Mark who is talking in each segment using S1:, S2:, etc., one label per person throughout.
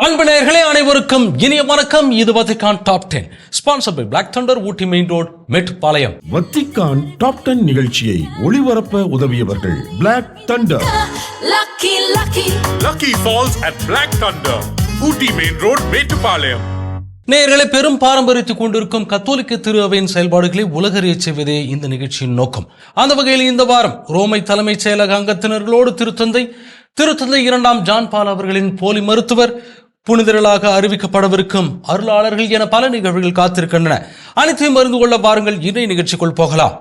S1: அன்பு நேயர்களே அனைவருக்கும் இனிய வணக்கம். இது Vatican top 10 sponsored by Black Thunder, Ooty main road, Mettupalayam.
S2: Vatican top 10 நிகழ்ச்சியை ஒளிபரப்ப உதவியவர்கள் Black Thunder,
S3: Lucky Falls at Black Thunder, Ooty main road, Mettupalayam.
S1: நேயர்களை பெரும் பாரம்பரியத்தை கொண்டிருக்கும் கத்தோலிக்க திரு அவையின் செயல்பாடுகளை உலகறியச் செய்வதே இந்த நிகழ்ச்சியின் நோக்கம். அந்த வகையில் இந்த வாரம் ரோமை தலைமைச் செயலக அங்கத்தினர்களோடு திருத்தந்தை 2 ஜான் பால் அவர்களின் போலி மருத்துவர், புனிதர்களாக அறிவிக்கப்படவிருக்கும் அருளாளர்கள் என பல நிகழ்வுகள் காத்திருக்கின்றன. அனைத்தையும் அறிந்து கொள்ள வாருங்கள், இன்றைய நிகழ்ச்சிக்குள் போகலாம்.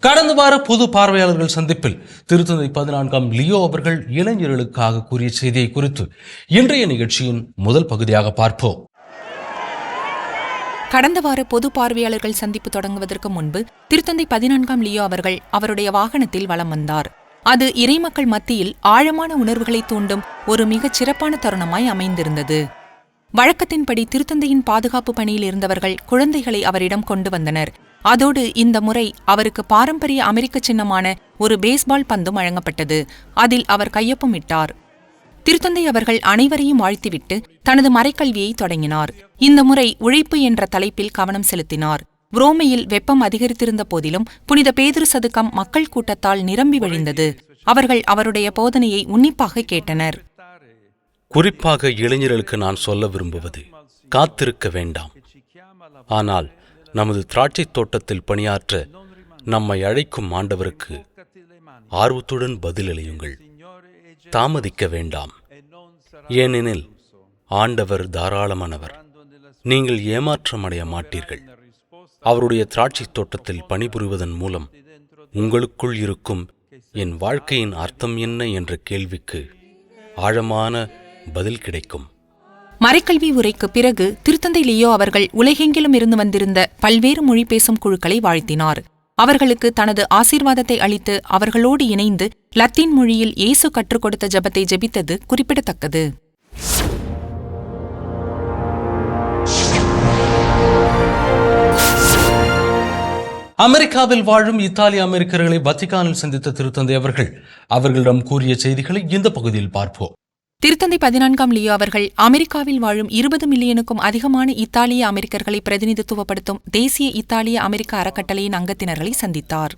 S1: கடந்த வார பொது பார்வையாளர்கள் சந்திப்பில் திருத்தந்தை 14 லியோ அவர்கள் இளைஞர்களுக்காக கூறிய செய்தியை குறித்து இன்றைய நிகழ்ச்சியின் முதல் பகுதியாக பார்ப்போம்.
S4: கடந்த வார பொது பார்வையாளர்கள் சந்திப்பு தொடங்குவதற்கு முன்பு திருத்தந்தை 14 லியோ அவர்கள் அவருடைய வாகனத்தில் வலம் வந்தார். அது இறைமக்கள் மத்தியில் ஆழமான உணர்வுகளை தூண்டும் ஒரு மிகச் சிறப்பான தருணமாய் அமைந்திருந்தது. வழக்கத்தின்படி திருத்தந்தையின் பாதுகாப்பு பணியில் இருந்தவர்கள் குழந்தைகளை அவரிடம் கொண்டு வந்தனர். அதோடு இந்த முறை அவருக்கு பாரம்பரிய அமெரிக்க சின்னமான ஒரு பேஸ்பால் பந்தும் வழங்கப்பட்டது. அதில் அவர் கையொப்பமிட்டார். திருத்தந்தை அவர்கள் அனைவரையும் வாழ்த்திவிட்டு தனது மறைக்கல்வியை தொடங்கினார். இந்த முறை உழைப்பு என்ற தலைப்பில் கவனம் செலுத்தினார். ரோமையில் வெப்பம் அதிகரித்திருந்த போதிலும் புனித பேதுரு சதுக்கம் மக்கள் கூட்டத்தால் நிரம்பி வழிந்தது. அவர்கள் அவருடைய போதனையை உன்னிப்பாக கேட்டனர்.
S1: குறிப்பாக இளைஞர்களுக்கு நான் சொல்ல விரும்புவது, காத்திருக்க வேண்டாம், ஆனால் நமது திராட்சை தோட்டத்தில் பணியாற்ற நம்மை அழைக்கும் ஆண்டவருக்கு ஆர்வத்துடன் பதிலளியுங்கள். தாமதிக்க வேண்டாம், ஏனெனில் ஆண்டவர் தாராளமானவர். நீங்கள் ஏமாற்றமடைய மாட்டீர்கள். அவருடைய திராட்சை தோட்டத்தில் பணிபுரிவதன் மூலம் உங்களுக்குள் இருக்கும் என் வாழ்க்கையின் அர்த்தம் என்ன என்ற கேள்விக்கு ஆழமான பதில் கிடைக்கும்.
S4: மறைக்கல்வி உரைக்கு பிறகு திருத்தந்தை லியோ அவர்கள் உலகெங்கிலும் இருந்து வந்திருந்த பல்வேறு மொழி பேசும் குழுக்களை வாழ்த்தினார். அவர்களுக்கு தனது ஆசீர்வாதத்தை அளித்து அவர்களோடு இணைந்து லத்தீன் மொழியில் இயேசு கற்றுக் கொடுத்த ஜெபத்தை ஜெபித்தது குறிப்பிடத்தக்கது.
S1: அமெரிக்காவில் வாழும் இத்தாலிய அமெரிக்கர்களை வத்திக்கானில் சந்தித்த திருத்தந்தை அவர்கள் அவர்களிடம் கூறிய செய்திகளை இந்த பகுதியில் பார்ப்போம்.
S4: திருத்தந்தை 14 லியோ அவர்கள் அமெரிக்காவில் வாழும் 20 மில்லியனுக்கும் அதிகமான இத்தாலிய அமெரிக்கர்களை பிரதிநிதித்துவப்படுத்தும் தேசிய இத்தாலிய அமெரிக்க அறக்கட்டளையின் அங்கத்தினர்களை சந்தித்தார்.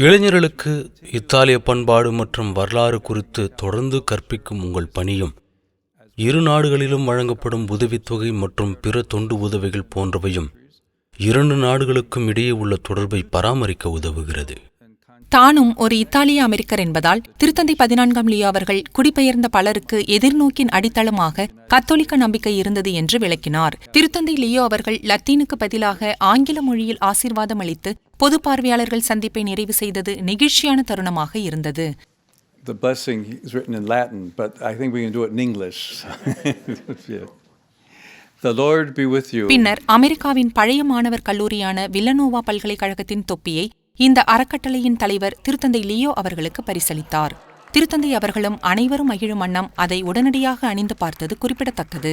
S1: இளைஞர்களுக்கு இத்தாலிய பண்பாடு மற்றும் வரலாறு குறித்து தொடர்ந்து கற்பிக்கும் உங்கள் பணியும், இரு நாடுகளிலும் வழங்கப்படும் உதவித்தொகை மற்றும் பிற தொண்டு உதவிகள் போன்றவையும் 2 நாடுகளுக்கும் இடையே உள்ள தொடர்பை பராமரிக்க உதவுகிறது.
S4: தானும் ஒரு இத்தாலிய அமெரிக்கர் என்பதால் திருத்தந்தை 14 லியோ அவர்கள் குடிபெயர்ந்த பலருக்கு எதிர்நோக்கின் அடித்தளமாக கத்தோலிக்க நம்பிக்கை இருந்தது என்று விளக்கினார். திருத்தந்தை லியோ அவர்கள் லத்தீனுக்கு பதிலாக ஆங்கில மொழியில் ஆசீர்வாதம் அளித்து பொது பார்வையாளர்கள் சந்திப்பை நிறைவு செய்தது நெகிழ்ச்சியான தருணமாக இருந்தது.
S5: The blessing is written in Latin, but I think we can do it in English. The Lord be with you.
S4: பின்னர் அமெரிக்காவின் பழைய மாணவர் கல்லூரியான வில்லனோவா பல்கலைக்கழகத்தின் தொப்பியை இந்த அறக்கட்டளையின் தலைவர் திருத்தந்தை லியோ அவர்களுக்கு பரிசளித்தார். திருத்தந்தை அவர்களும் அனைவரும் மகிழும் வண்ணம் அதை உடனடியாக அணிந்து பார்த்தது குறிப்பிடத்தக்கது.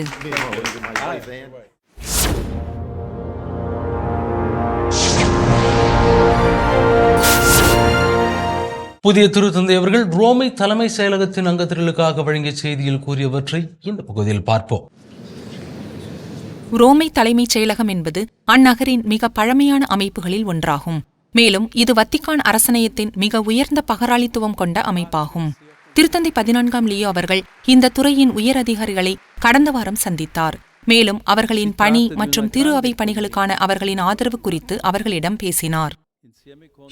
S1: புதிய திருத்தந்தை அவர்கள் ரோமை தலைமை செயலகத்தின் அங்கத்தினர்களுக்காக வழங்கிய செய்தியில் கூறியவற்றை இந்த பகுதியில் பார்ப்போம்.
S4: ரோமை தலைமைச் செயலகம் என்பது அந்நகரின் மிக பழமையான அமைப்புகளில் ஒன்றாகும். மேலும் இது வத்திக்கான் அரசணையத்தின் மிக உயர்ந்த பகராளித்துவம் கொண்ட அமைப்பாகும். திருத்தந்தை 14 லியோ அவர்கள் இந்த துறையின் உயர் அதிகாரிகளை கடந்த வாரம் சந்தித்தார். மேலும் அவர்களின் பணி மற்றும் திரு அவை பணிகளுக்கான அவர்களின் ஆதரவு குறித்து அவர்களிடம் பேசினார்.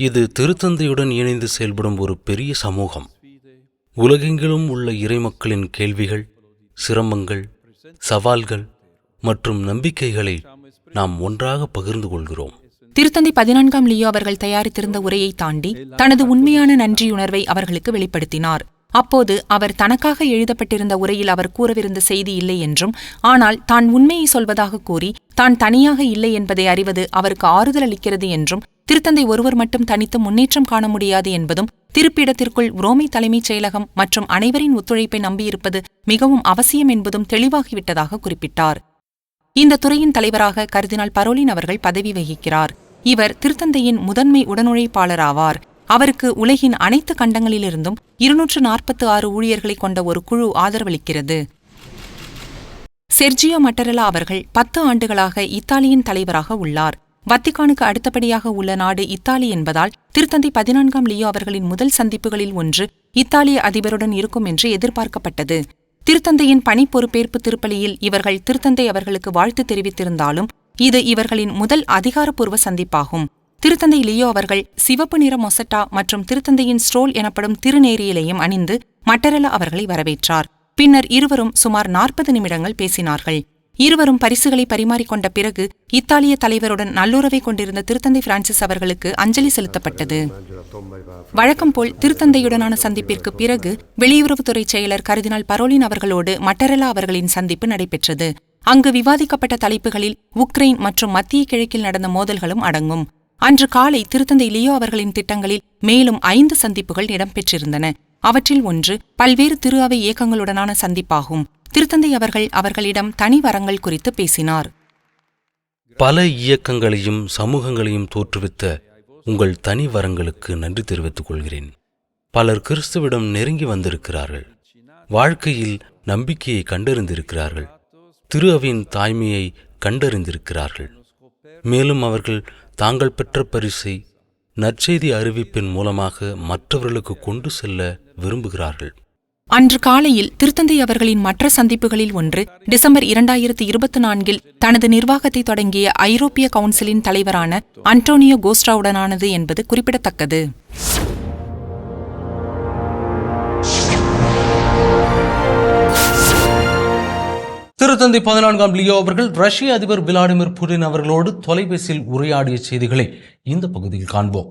S1: இது திருத்தந்தையுடன் இணைந்து செயல்படும் ஒரு பெரிய சமூகம். உலகெங்கிலும் உள்ள இறைமக்களின் கேள்விகள், சிரமங்கள், சவால்கள் மற்றும் நம்பிக்கைகளை நாம் ஒன்றாக பகிர்ந்து கொள்கிறோம்.
S4: திருத்தந்தை 14 லியோ அவர்கள் தயாரித்திருந்த உரையை தாண்டி தனது உண்மையான நன்றியுணர்வை அவர்களுக்கு வெளிப்படுத்தினார். அப்போது அவர் தனக்காக எழுதப்பட்டிருந்த உரையில் அவர் கூறவிருந்த செய்தி இல்லை என்றும், ஆனால் தான் உண்மையை சொல்வதாக கூறி தான் தனியாக இல்லை என்பதை அறிவது அவருக்கு ஆறுதல் அளிக்கிறது என்றும், திருத்தந்தை ஒருவர் மட்டும் தனித்து முன்னேற்றம் காண முடியாது என்பதும், திருப்பிடத்திற்குள் உரோமை தலைமைச் செயலகம் மற்றும் அனைவரின் ஒத்துழைப்பை நம்பியிருப்பது மிகவும் அவசியம் என்பதும் தெளிவாகிவிட்டதாக குறிப்பிட்டார். இந்த துறையின் தலைவராக கர்தினால் பரோலின் அவர்கள் பதவி வகிக்கிறார். இவர் திருத்தந்தையின் முதன்மை உடனுழைப்பாளராவார். அவருக்கு உலகின் அனைத்து கண்டங்களிலிருந்தும் 246 ஊழியர்களை கொண்ட ஒரு குழு ஆதரவளிக்கிறது. செர்ஜியோ மட்டரெல்லா அவர்கள் 10 ஆண்டுகளாக இத்தாலியின் தலைவராக உள்ளார். வத்திக்கானுக்கு அடுத்தபடியாக உள்ள நாடு இத்தாலி என்பதால் திருத்தந்தை 14ஆம் லியோ அவர்களின் முதல் சந்திப்புகளில் ஒன்று இத்தாலிய அதிபருடன் இருக்கும் என்று எதிர்பார்க்கப்பட்டது. திருத்தந்தையின் பணி பொறுப்பேற்பு திருப்பலியில் இவர்கள் திருத்தந்தை அவர்களுக்கு வாழ்த்து தெரிவித்திருந்தாலும் இது இவர்களின் முதல் அதிகாரப்பூர்வ சந்திப்பாகும். திருத்தந்தை லியோ அவர்கள் சிவப்பு நிற மொசட்டா மற்றும் திருத்தந்தையின் ஸ்ட்ரோல் எனப்படும் திருநேரியலையும் அணிந்து மட்டரெல்லா அவர்களை வரவேற்றார். பின்னர் இருவரும் சுமார் 40 நிமிடங்கள் பேசினார்கள். இருவரும் பரிசுகளை பரிமாறிக்கொண்ட பிறகு இத்தாலிய தலைவருடன் நல்லுறவை கொண்டிருந்த திருத்தந்தை பிரான்சிஸ் அவர்களுக்கு அஞ்சலி செலுத்தப்பட்டது. வழக்கம்போல் திருத்தந்தையுடனான சந்திப்பிற்கு பிறகு வெளியுறவுத்துறை செயலர் கர்தினால் பரோலின் அவர்களோடு மட்டரெல்லா அவர்களின் சந்திப்பு நடைபெற்றது. அங்கு விவாதிக்கப்பட்ட தலைப்புகளில் உக்ரைன் மற்றும் மத்திய கிழக்கில் நடந்த மோதல்களும் அடங்கும். அன்று காலை திருத்தந்தை லியோ அவர்களின் திட்டங்களில் மேலும் 5 சந்திப்புகள் இடம்பெற்றிருந்தன. அவற்றில் ஒன்று பல்வேறு திரு அவை இயக்கங்களுடனான சந்திப்பாகும். திருத்தந்தை அவர்கள் அவர்களிடம் தனி வரங்கள் குறித்து பேசினார்.
S1: பல இயக்கங்களையும் சமூகங்களையும் தோற்றுவித்த உங்கள் தனி வரங்களுக்கு நன்றி தெரிவித்துக் கொள்கிறேன். பலர் கிறிஸ்துவிடம் நெருங்கி வந்திருக்கிறார்கள். வாழ்க்கையில் நம்பிக்கையை கண்டறிந்திருக்கிறார்கள். திரு அவையின் தாய்மையை கண்டறிந்திருக்கிறார்கள். மேலும் அவர்கள் தாங்கள் பெற்ற பரிசை நற்செய்தி அறிவிப்பின் மூலமாக மற்றவர்களுக்கு கொண்டு செல்ல விரும்புகிறார்கள்.
S4: அன்று காலையில் திருத்தந்தை அவர்களின் மற்ற சந்திப்புகளில் ஒன்று டிசம்பர் 2024 தனது நிர்வாகத்தை தொடங்கிய ஐரோப்பிய கவுன்சிலின் தலைவரான அன்டோனியோ கோஸ்டாவுடனானது என்பது குறிப்பிடத்தக்கது.
S1: திருத்தந்தை 14ஆம் லியோ அவர்கள் ரஷ்ய அதிபர் விளாடிமிர் புடின் அவர்களோடு தொலைபேசியில் உரையாடிய செய்திகளை இந்த பகுதியில் காண்போம்.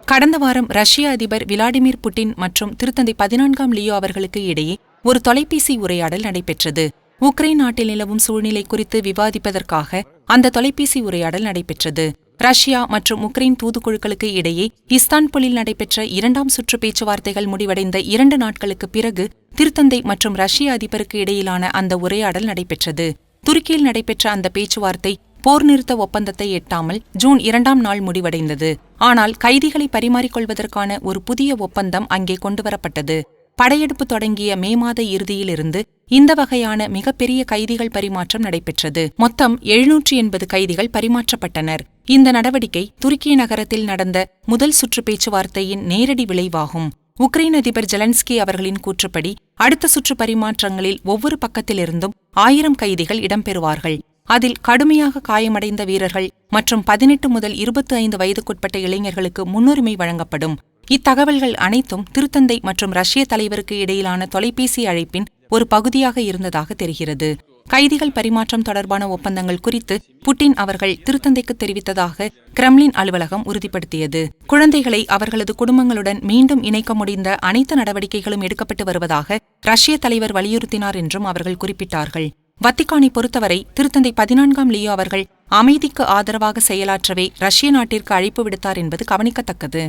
S4: கடந்த வாரம் ரஷ்ய அதிபர் விளாடிமிர் புட்டின் மற்றும் திருத்தந்தை 14ஆம் லியோ அவர்களுக்கு இடையே ஒரு தொலைபேசி உரையாடல் நடைபெற்றது. உக்ரைன் நாட்டில் நிலவும் சூழ்நிலை குறித்து விவாதிப்பதற்காக அந்த தொலைபேசி உரையாடல் நடைபெற்றது. ரஷ்யா மற்றும் உக்ரைன் தூதுக்குழுக்களுக்கு இடையே இஸ்தான்புல்லில் நடைபெற்ற 2ஆம் சுற்று பேச்சுவார்த்தைகள் முடிவடைந்த 2 நாட்களுக்கு பிறகு திருத்தந்தை மற்றும் ரஷ்ய அதிபருக்கு இடையிலான அந்த உரையாடல் நடைபெற்றது. துருக்கியில் நடைபெற்ற அந்த பேச்சுவார்த்தை போர் நிறுத்த ஒப்பந்தத்தை எட்டாமல் ஜூன் 2ஆம் நாள் முடிவடைந்தது. ஆனால் கைதிகளை பரிமாறிக்கொள்வதற்கான ஒரு புதிய ஒப்பந்தம் அங்கே கொண்டுவரப்பட்டது. படையெடுப்பு தொடங்கிய மே மாத இறுதியிலிருந்து இந்த வகையான மிகப்பெரிய கைதிகள் பரிமாற்றம் நடைபெற்றது. மொத்தம் 780 கைதிகள் பரிமாற்றப்பட்டனர். இந்த நடவடிக்கை துருக்கிய நகரத்தில் நடந்த முதல் சுற்று பேச்சுவார்த்தையின் நேரடி விளைவாகும். உக்ரைன் அதிபர் ஜெலன்ஸ்கி அவர்களின் கூற்றுப்படி அடுத்த சுற்று பரிமாற்றங்களில் ஒவ்வொரு பக்கத்திலிருந்தும் 1000 கைதிகள் இடம்பெறுவார்கள். அதில் கடுமையாக காயமடைந்த வீரர்கள் மற்றும் 18 முதல் 25 வயதுக்குட்பட்ட இளைஞர்களுக்கு முன்னுரிமை வழங்கப்படும். இத்தகவல்கள் அனைத்தும் திருத்தந்தை மற்றும் ரஷ்ய தலைவருக்கு இடையிலான தொலைபேசி அழைப்பின் ஒரு பகுதியாக இருந்ததாக தெரிகிறது. கைதிகள் பரிமாற்றம் தொடர்பான ஒப்பந்தங்கள் குறித்து புட்டின் அவர்கள் திருத்தந்தைக்கு தெரிவித்ததாக கிரெம்ளின் அலுவலகம் உறுதிப்படுத்தியது. குழந்தைகளை அவர்களது குடும்பங்களுடன் மீண்டும் இணைக்க முடிந்த அனைத்து நடவடிக்கைகளும் எடுக்கப்பட்டு வருவதாக ரஷ்ய தலைவர் வலியுறுத்தினார் என்றும் அவர்கள் குறிப்பிட்டார்கள். வத்திக்கானை பொறுத்தவரை திருத்தந்தை 14ஆம் லியோ அவர்கள் அமைதிக்கு ஆதரவாக செயலாற்றவே ரஷ்ய நாட்டிற்கு அழைப்பு விடுத்தார் என்பது கவனிக்கத்தக்கது.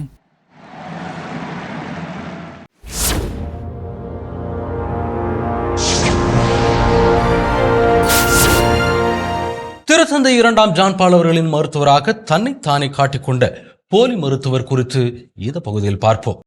S1: திருத்தந்தை 2ஆம் ஜான் பால் அவர்களின் மருத்துவராக தன்னைத்தானே காட்டிக்கொண்ட போலி மருத்துவர் குறித்து இந்த பகுதியில் பார்ப்போம்.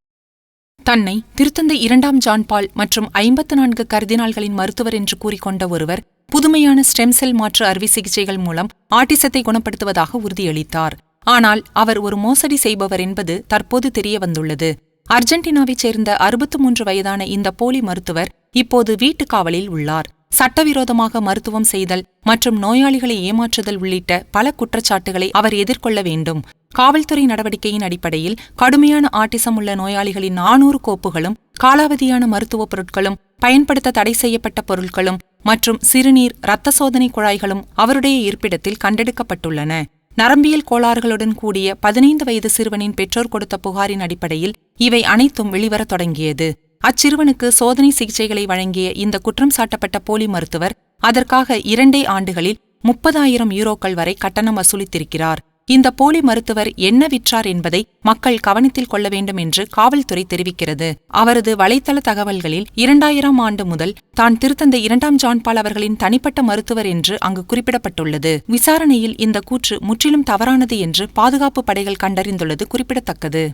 S4: தன்னை திருத்தந்தை 2ஆம் ஜான் பால் மற்றும் 54 கர்தினால்களின் மருத்துவர் என்று கூறிக்கொண்ட ஒருவர் புதுமையான ஸ்டெம் செல் மாற்று அறுவை சிகிச்சைகள் மூலம் ஆட்டிசத்தை குணப்படுத்துவதாக உறுதியளித்தார். ஆனால் அவர் ஒரு மோசடி செய்பவர் என்பது தற்போது தெரிய வந்துள்ளது. அர்ஜென்டினாவைச் சேர்ந்த 63 வயதான இந்த போலி மருத்துவர் இப்போது வீட்டு காவலில் உள்ளார். சட்டவிரோதமாக மருத்துவம் செய்தல் மற்றும் நோயாளிகளை ஏமாற்றுதல் உள்ளிட்ட பல குற்றச்சாட்டுகளை அவர் எதிர்கொள்ள வேண்டும். காவல்துறை நடவடிக்கையின் அடிப்படையில் கடுமையான ஆட்டிசம் உள்ள நோயாளிகளின் 400 கோப்புகளும் காலாவதியான மருத்துவப் பொருட்களும் பயன்படுத்த தடை செய்யப்பட்ட பொருட்களும் மற்றும் சிறுநீர் இரத்த சோதனை குழாய்களும் அவருடைய இருப்பிடத்தில் கண்டெடுக்கப்பட்டுள்ளன. நரம்பியல் கோளாறுகளுடன் கூடிய 15 வயது சிறுவனின் பெற்றோர் கொடுத்த புகாரின் அடிப்படையில் இவை அனைத்தும் வெளிவரத் தொடங்கியது. அச்சிறுவனுக்கு சோதனை சிகிச்சைகளை வழங்கிய இந்த குற்றம் சாட்டப்பட்ட போலி மருத்துவர் அதற்காக 2 ஆண்டுகளில் 30,000 யூரோக்கள் வரை கட்டணம் வசூலித்திருக்கிறார். இந்த போலி மருத்துவர் என்ன விற்றார் என்பதை மக்கள் கவனத்தில் கொள்ள வேண்டும் என்று காவல்துறை தெரிவிக்கிறது. அவரது வலைத்தள தகவல்களில் 2000 ஆண்டு முதல் தான் திருத்தந்தை 2ஆம் ஜான் பால் அவர்களின் தனிப்பட்ட மருத்துவர் என்று அங்கு குறிப்பிடப்பட்டுள்ளது. விசாரணையில் இந்த கூற்று முற்றிலும் தவறானது என்று பாதுகாப்பு படைகள் கண்டறிந்துள்ளது குறிப்பிடத்தக்கது.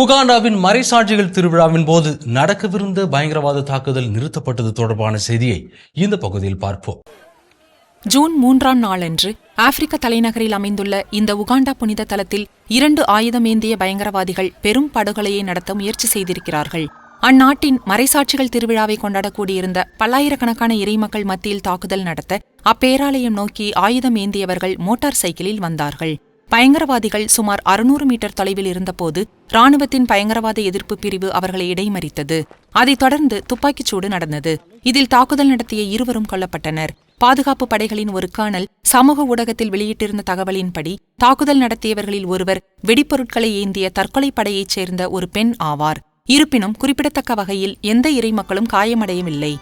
S1: உகாண்டாவின் மறைசாட்சிகள் திருவிழாவின் போது நடக்கவிருந்த பயங்கரவாத தாக்குதல் நிறுத்தப்பட்டது தொடர்பான செய்தியை இந்த பகுதியில் பார்ப்போம்.
S4: ஜூன் 3ஆம் நாளன்று ஆப்பிரிக்க தலைநகரில் அமைந்துள்ள இந்த உகாண்டா புனித தலத்தில் 2 ஆயுதமேந்திய பயங்கரவாதிகள் பெரும் படுகொலையை நடத்த முயற்சி செய்திருக்கிறார்கள். அந்நாட்டின் மறைசாட்சிகள் திருவிழாவை கொண்டாடக்கூடியிருந்த பல்லாயிரக்கணக்கான இறைமக்கள் மத்தியில் தாக்குதல் நடத்த அப்பேராலயம் நோக்கி ஆயுதம் ஏந்தியவர்கள் மோட்டார் சைக்கிளில் வந்தார்கள். பயங்கரவாதிகள் சுமார் 600 மீட்டர் தொலைவில் இருந்தபோது ராணுவத்தின் பயங்கரவாத எதிர்ப்பு பிரிவு அவர்களை இடைமறித்தது. அதைத் தொடர்ந்து துப்பாக்கிச்சூடு நடந்தது. இதில் தாக்குதல் நடத்திய 2 கொல்லப்பட்டனர். பாதுகாப்பு படைகளின் ஒரு கர்னல் சமூக ஊடகத்தில் வெளியிட்டிருந்த தகவலின்படி தாக்குதல் நடத்தியவர்களில் ஒருவர் வெடிப்பொருட்களை ஏந்திய தற்கொலை படையைச் சேர்ந்த ஒரு பெண் ஆவார். இருப்பினும் குறிப்பிடத்தக்க வகையில் எந்த இறைமக்களும் காயமடையவில்லை.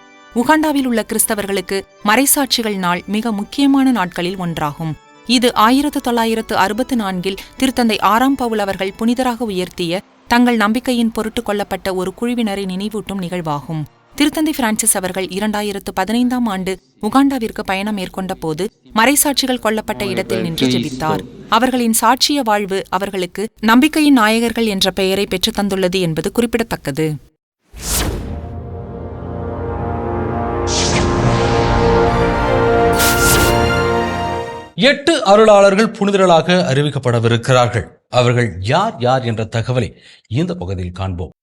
S4: உகாண்டாவில் உள்ள கிறிஸ்தவர்களுக்கு மறைசாட்சிகள் நாள் மிக முக்கியமான நாட்களில் ஒன்றாகும். இது 1964 திருத்தந்தை 6ஆம் பவுல் அவர்கள் புனிதராக உயர்த்திய தங்கள் நம்பிக்கையின் பொருட்டு கொல்லப்பட்ட ஒரு குழுவினரை நினைவூட்டும் நிகழ்வாகும். திருத்தந்தை பிரான்சிஸ் அவர்கள் 2015ஆம் ஆண்டு உகாண்டாவிற்கு பயணம் மேற்கொண்ட போது மறைசாட்சிகள் கொல்லப்பட்ட இடத்தில் நின்று ஜெபித்தார். அவர்களின் சாட்சிய வாழ்வு அவர்களுக்கு நம்பிக்கையின் நாயகர்கள் என்ற பெயரை பெற்றுத் தந்துள்ளது என்பது குறிப்பிடத்தக்கது.
S1: எட்டு அருளாளர்கள் புனிதர்களாக அறிவிக்கப்படவிருக்கிறார்கள். அவர்கள் யார் யார் என்ற தகவலை இந்த பகுதியில் காண்போம்.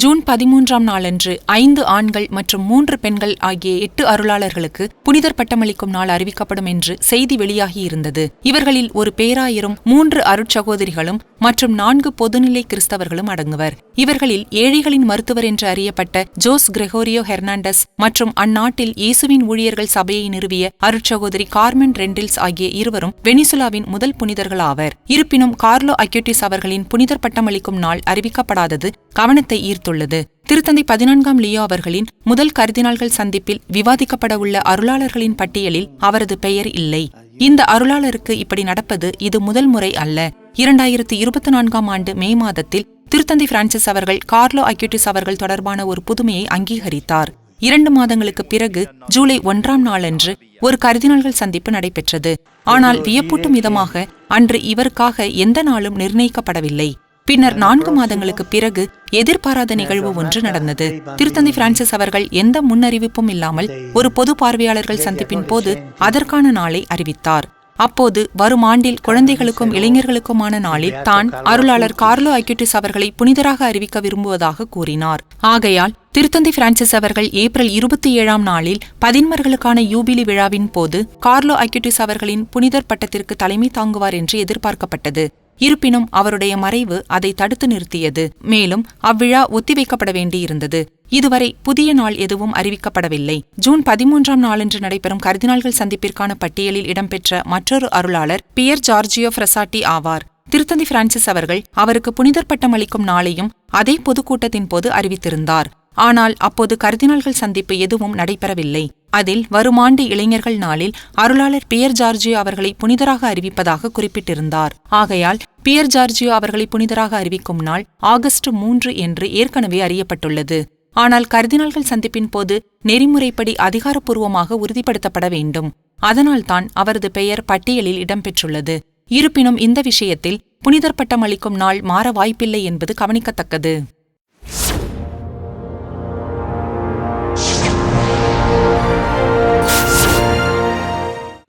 S4: ஜூன் 13ஆம் நாளன்று 5 ஆண்கள் மற்றும் 3 பெண்கள் ஆகிய 8 அருளாளர்களுக்கு புனிதர் பட்டமளிக்கும் நாள் அறிவிக்கப்படும் என்று செய்தி வெளியாகியிருந்தது. இவர்களில் ஒரு பேராயரும் 3 அருட்சகோதரிகளும் மற்றும் 4 பொதுநிலை கிறிஸ்தவர்களும் அடங்குவர். இவர்களில் ஏழைகளின் மருத்துவர் என்று அறியப்பட்ட ஜோஸ் கிரெகோரியோ ஹெர்னாண்டஸ் மற்றும் அந்நாட்டில் இயேசுவின் ஊழியர்கள் சபையை நிறுவிய அருட்சகோதரி கார்மென் ரெண்டில்ஸ் ஆகிய இருவரும் வெனிசுலாவின் முதல் புனிதர்கள் ஆவர். இருப்பினும் கார்லோ அக்யூட்டிஸ் அவர்களின் புனிதர் பட்டமளிக்கும் நாள் அறிவிக்கப்படாதது கவனத்தை ஈர்த்துள்ளது. திருத்தந்தை 14ஆம் லியோ அவர்களின் முதல் கர்தினால்கள் சந்திப்பில் விவாதிக்கப்பட உள்ள அருளாளர்களின் பட்டியலில் அவரது பெயர் இல்லை. இந்த அருளாளருக்கு இப்படி நடப்பது இது முதல் முறை அல்ல. 2024ஆம் ஆண்டு மே மாதத்தில் திருத்தந்தை பிரான்சிஸ் அவர்கள் கார்லோ அக்யூட்டிஸ் அவர்கள் தொடர்பான ஒரு புதுமையை அங்கீகரித்தார். 2 மாதங்களுக்கு பிறகு ஜூலை 1ஆம் நாளன்று ஒரு கர்தினால்கள் சந்திப்பு நடைபெற்றது. ஆனால் வியப்பூட்டும் விதமாக அன்று இவருக்காக எந்த நாளும் நிர்ணயிக்கப்படவில்லை. பின்னர் 4 மாதங்களுக்கு பிறகு எதிர்பாராத நிகழ்வு ஒன்று நடந்தது. திருத்தந்தை பிரான்சிஸ் அவர்கள் எந்த முன்னறிவிப்பும் இல்லாமல் ஒரு பொது பார்வையாளர்கள் சந்திப்பின் போது அதற்கான நாளை அறிவித்தார். அப்போது வரும் ஆண்டில் குழந்தைகளுக்கும் இளைஞர்களுக்குமான நாளில் தான் அருளாளர் கார்லோ அக்யூட்டிஸ் அவர்களை புனிதராக அறிவிக்க விரும்புவதாக கூறினார். ஆகையால் திருத்தந்தை பிரான்சிஸ் அவர்கள் ஏப்ரல் 27ஆம் நாளில் பதின்மர்களுக்கான யூபிலி விழாவின் போது கார்லோ அக்யூட்டிஸ் அவர்களின் புனிதர் பட்டத்திற்கு தலைமை தாங்குவார் என்று எதிர்பார்க்கப்பட்டது. இருப்பினும் அவருடைய மறைவு அதை தடுத்து நிறுத்தியது. மேலும் அவ்விழா ஒத்திவைக்கப்பட வேண்டியிருந்தது. இதுவரை புதிய நாள் எதுவும் அறிவிக்கப்படவில்லை. ஜூன் 13ஆம் நாளன்று நடைபெறும் கர்தினால்கள் சந்திப்பிற்கான பட்டியலில் இடம்பெற்ற மற்றொரு அருளாளர் பியர் ஜார்ஜியோ ஃப்ரெசாட்டி ஆவார். திருத்தந்தை பிரான்சிஸ் அவர்கள் அவருக்கு புனிதர் பட்டம் அளிக்கும் நாளையும் அதே பொதுக்கூட்டத்தின் போது அறிவித்திருந்தார். ஆனால் அப்போது கர்தினால்கள் சந்திப்பு எதுவும் நடைபெறவில்லை. அதில் வரும் ஆண்டு இளைஞர்கள் நாளில் அருளாளர் பியர் ஜார்ஜியோ அவர்களை புனிதராக அறிவிப்பதாக குறிப்பிட்டிருந்தார். ஆகையால் பியர் ஜார்ஜியோ அவர்களை புனிதராக அறிவிக்கும் நாள் ஆகஸ்ட் 3 என்று ஏற்கனவே அறியப்பட்டுள்ளது. ஆனால் கர்தினால்கள் சந்திப்பின் போது நெறிமுறைப்படி அதிகாரப்பூர்வமாக உறுதிப்படுத்தப்பட வேண்டும். அதனால்தான் அவரது பெயர் பட்டியலில் இடம்பெற்றுள்ளது. இருப்பினும் இந்த விஷயத்தில் புனிதர் பட்டம் அளிக்கும் நாள் மாற வாய்ப்பில்லை என்பது கவனிக்கத்தக்கது.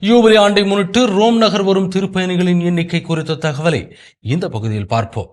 S1: யூபிலி ஆண்டை முன்னிட்டு ரோம் நகர் வரும் திருப்பயணிகளின் எண்ணிக்கை குறித்த தகவலை இந்த பகுதியில் பார்ப்போம்.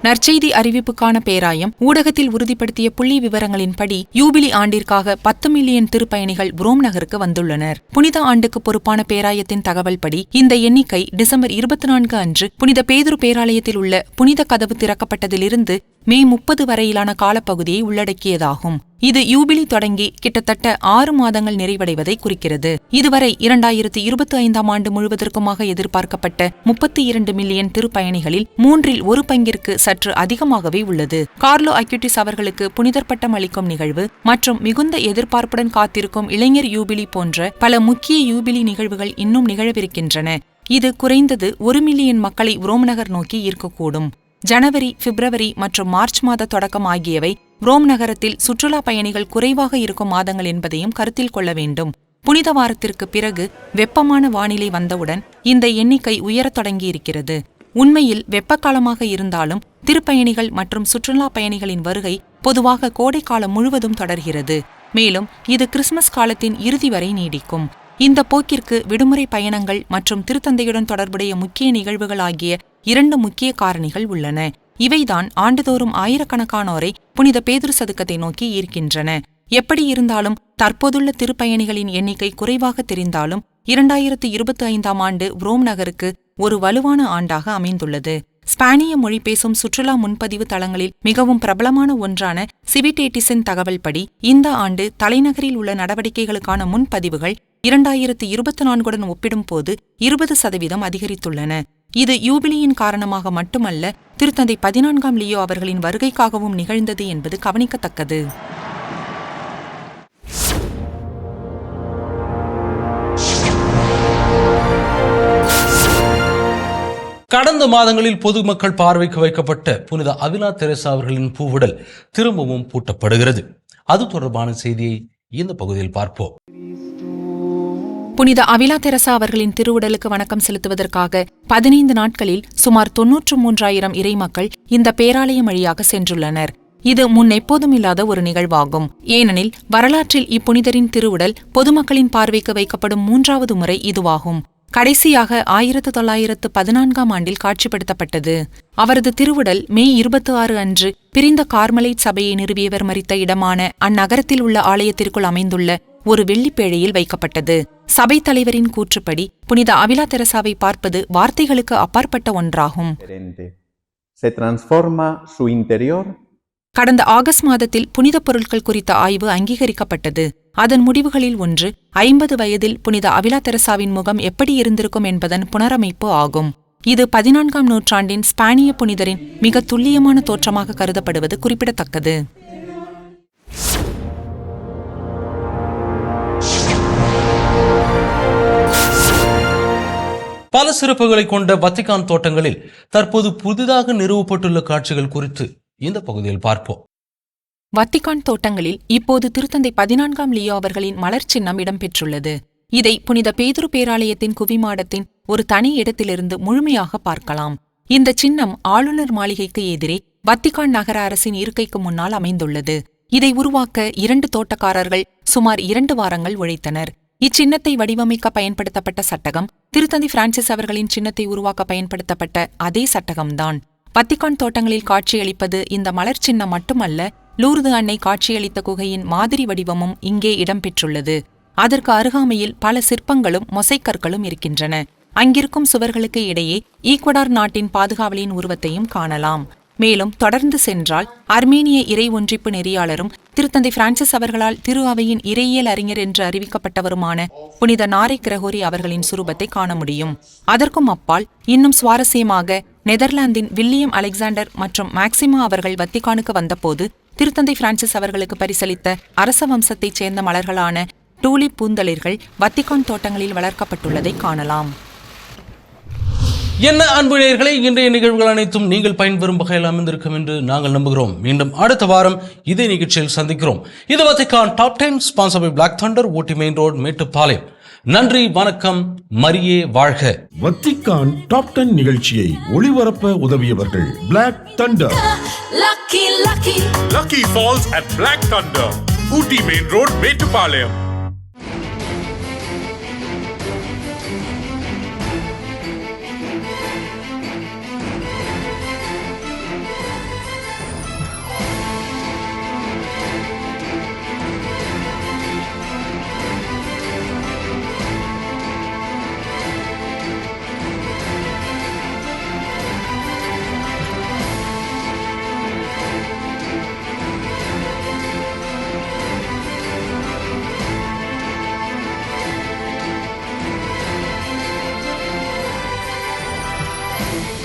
S4: நற்செய்தி அறிவிப்புக்கான பேராயம் ஊடகத்தில் உறுதிப்படுத்திய புள்ளி விவரங்களின்படி யூபிலி ஆண்டிற்காக 10 மில்லியன் திருப்பயணிகள் ரோம் நகருக்கு வந்துள்ளனர். புனித ஆண்டுக்கு பொறுப்பான பேராயத்தின் தகவல்படி இந்த எண்ணிக்கை டிசம்பர் 24 அன்று புனித பேதுரு பேராலயத்தில் உள்ள புனித கதவு திறக்கப்பட்டதிலிருந்து மே 30 வரையிலான காலப்பகுதியை உள்ளடக்கியதாகும். இது யூபிலி தொடங்கி கிட்டத்தட்ட 6 மாதங்கள் நிறைவடைவதை குறிக்கிறது. இதுவரை 2025ஆம் ஆண்டு முழுவதற்குமாக எதிர்பார்க்கப்பட்ட 32 மில்லியன் திருப்பயணிகளில் 1/3 பங்கிற்கு சற்று அதிகமாகவே உள்ளது. கார்லோ அக்யூட்டிஸ் அவர்களுக்கு புனிதர் பட்டம் அளிக்கும் நிகழ்வு மற்றும் மிகுந்த எதிர்பார்ப்புடன் காத்திருக்கும் இளைஞர் யூபிலி போன்ற பல முக்கிய யூபிலி நிகழ்வுகள் இன்னும் நிகழவிருக்கின்றன. இது குறைந்தது 1 மில்லியன் மக்களை ரோம் நகர் நோக்கி ஈர்க்கக்கூடும். ஜனவரி, பிப்ரவரி மற்றும் மார்ச் மாத தொடக்கம் ஆகியவை ரோம் நகரத்தில் சுற்றுலா பயணிகள் குறைவாக இருக்கும் மாதங்கள் என்பதையும் கருத்தில் கொள்ள வேண்டும். புனித வாரத்திற்கு பிறகு வெப்பமான வானிலை வந்தவுடன் இந்த எண்ணிக்கை உயரத் தொடங்கியிருக்கிறது. உண்மையில் வெப்பக்காலமாக இருந்தாலும் திருப்பயணிகள் மற்றும் சுற்றுலா பயணிகளின் வருகை பொதுவாக கோடைக்காலம் முழுவதும் தொடர்கிறது. மேலும் இது கிறிஸ்துமஸ் காலத்தின் இறுதி வரை நீடிக்கும். இந்த போக்கிற்கு விடுமுறை பயணங்கள் மற்றும் திருத்தந்தையுடன் தொடர்புடைய முக்கிய நிகழ்வுகள் ஆகிய 2 முக்கிய காரணிகள் உள்ளன. இவைதான் ஆண்டுதோறும் ஆயிரக்கணக்கானோரை புனித பேதுரு சதுக்கத்தை நோக்கி ஈர்க்கின்றன. எப்படி இருந்தாலும் தற்போதுள்ள திருப்பயணிகளின் எண்ணிக்கை குறைவாக தெரிந்தாலும் 2025ஆம் ஆண்டு ரோம் நகருக்கு ஒரு வலுவான ஆண்டாக அமைந்துள்ளது. ஸ்பானிய மொழி பேசும் சுற்றுலா முன்பதிவு தளங்களில் மிகவும் பிரபலமான ஒன்றான சிவிடேட்டிஸின் தகவல்படி இந்த ஆண்டு தலைநகரில் உள்ள நடவடிக்கைகளுக்கான முன்பதிவுகள் 2024உடன் ஒப்பிடும்போது 20% அதிகரித்துள்ளன. இது யூபிலியின் காரணமாக மட்டுமல்ல, திருத்தந்தை 14ஆம் லியோ அவர்களின் வருகைக்காகவும் நிகழ்ந்தது என்பது கவனிக்கத்தக்கது.
S1: கடந்த மாதங்களில் பொதுமக்கள் பார்வைக்கு வைக்கப்பட்ட புனித அவிலா தெரசா அவர்களின் பூவுடல் திரும்பவும் பூட்டப்படுகிறது. அது தொடர்பான செய்தியை இந்த பகுதியில் பார்ப்போம்.
S4: புனித அவிலா தெரசா அவர்களின் திருவுடலுக்கு வணக்கம் செலுத்துவதற்காக 15 நாட்களில் சுமார் 93,000 இறைமக்கள் இந்த பேராலயம் வழியாக சென்றுள்ளனர். இது முன் எப்போதும் இல்லாத ஒரு நிகழ்வாகும். ஏனெனில் வரலாற்றில் இப்புனிதரின் திருவுடல் பொதுமக்களின் பார்வைக்கு வைக்கப்படும் 3வது முறை இதுவாகும். கடைசியாக 1914ஆம் ஆண்டில் காட்சிப்படுத்தப்பட்டது. அவரது திருவுடல் மே 26 அன்று பிரிந்த கார்மலைட் சபையை நிறுவியவர் மரித்த இடமான அந்நகரத்தில் உள்ள ஆலயத்திற்குள் அமைந்துள்ள ஒரு வெள்ளிப்பேழையில் வைக்கப்பட்டது. சபை தலைவரின் கூற்றுப்படி புனித அவிலா தெரசாவை பார்ப்பது வார்த்தைகளுக்கு அப்பாற்பட்ட ஒன்றாகும். கடந்த ஆகஸ்ட் மாதத்தில் புனித பொருட்கள் குறித்த ஆய்வு அங்கீகரிக்கப்பட்டது. அதன் முடிவுகளில் ஒன்று 50 வயதில் புனித அவிலா தெரசாவின் முகம் எப்படி இருந்திருக்கும் என்பதன் புனரமைப்பு ஆகும். இது 14ஆம் நூற்றாண்டின் ஸ்பானிய புனிதரின் மிக துல்லியமான தோற்றமாக கருதப்படுவது குறிப்பிடத்தக்கது.
S1: பல சிறப்புகளை கொண்ட வத்திக்கான் தோட்டங்களில் தற்போது புதிதாக நிறுவப்பட்டுள்ள காட்சிகள் குறித்து இந்த பகுதியில் பார்ப்போம்.
S4: வத்திக்கான் தோட்டங்களில் இப்போது திருத்தந்தை 14ஆம் லியோ அவர்களின் மலர் சின்னம் இடம்பெற்றுள்ளது. இதை புனித பேதுரு பேராலயத்தின் குவிமாடத்தின் ஒரு தனி இடத்திலிருந்து முழுமையாக பார்க்கலாம். இந்த சின்னம் ஆளுநர் மாளிகைக்கு எதிரே வத்திக்கான் நகர அரசின் இருக்கைக்கு முன்னால் அமைந்துள்ளது. இதை உருவாக்க 2 தோட்டக்காரர்கள் சுமார் 2 வாரங்கள் உழைத்தனர். இச்சின்னத்தை வடிவமைக்க பயன்படுத்தப்பட்ட சட்டகம் திருத்தந்தை பிரான்சிஸ் அவர்களின் சின்னத்தை உருவாக்க பயன்படுத்தப்பட்ட அதே சட்டகம்தான். வத்திக்கான் தோட்டங்களில் காட்சியளிப்பது இந்த மலர் சின்னம் மட்டுமல்ல, லூர்து அன்னை காட்சியளித்த குகையின் மாதிரி வடிவமும் இங்கே இடம்பெற்றுள்ளது. அதற்கு அருகாமையில் பல சிற்பங்களும் மொசைக்கற்களும் இருக்கின்றன. அங்கிருக்கும் சுவர்களுக்கு இடையே ஈக்வடார் நாட்டின் பாதுகாவலின் உருவத்தையும் காணலாம். மேலும் தொடர்ந்து சென்றால் அர்மேனிய இறை ஒன்றிப்பு நெறியாளரும் திருத்தந்தை பிரான்சிஸ் அவர்களால் திரு அவையின் இறையியல் அறிஞர் என்று அறிவிக்கப்பட்டவருமான புனித நாரை கிரகோரி அவர்களின் சுரூபத்தை காண முடியும். அதற்கும் அப்பால் இன்னும் சுவாரஸ்யமாக நெதர்லாந்தின் வில்லியம் அலெக்சாண்டர் மற்றும் மேக்சிமா அவர்கள் வத்திக்கானுக்கு வந்தபோது திருத்தந்தை பிரான்சிஸ் அவர்களுக்கு பரிசளித்த அரச வம்சத்தைச் சேர்ந்த மலர்களான டூலிப் பூந்தளிர்கள் வத்திக்கான் தோட்டங்களில் வளர்க்கப்பட்டுள்ளதை காணலாம்.
S1: என்ன அன்பு நேயர்களே, இன்றைய நிகழ்வுகள் அனைத்தும் நீங்கள் பயன்பெறும் வகையில் அமைந்திருக்கும் என்று நாங்கள் நம்புகிறோம். மீண்டும் அடுத்த வாரம் இதே நிகழ்ச்சியில் சந்திக்கிறோம். இது Vatican top 10 sponsor by Black Thunder, Ooty main road, Mettupalayam. நன்றி, வணக்கம், மரியே வாழ்க.
S2: வத்திக்கான் டாப் 10 நிகழ்ச்சியை ஒளிபரப்ப உதவியவர்கள் Black Thunder.
S3: Lucky Falls at Black Thunder, Ooty Main Road, Mettupalayam. Thunder.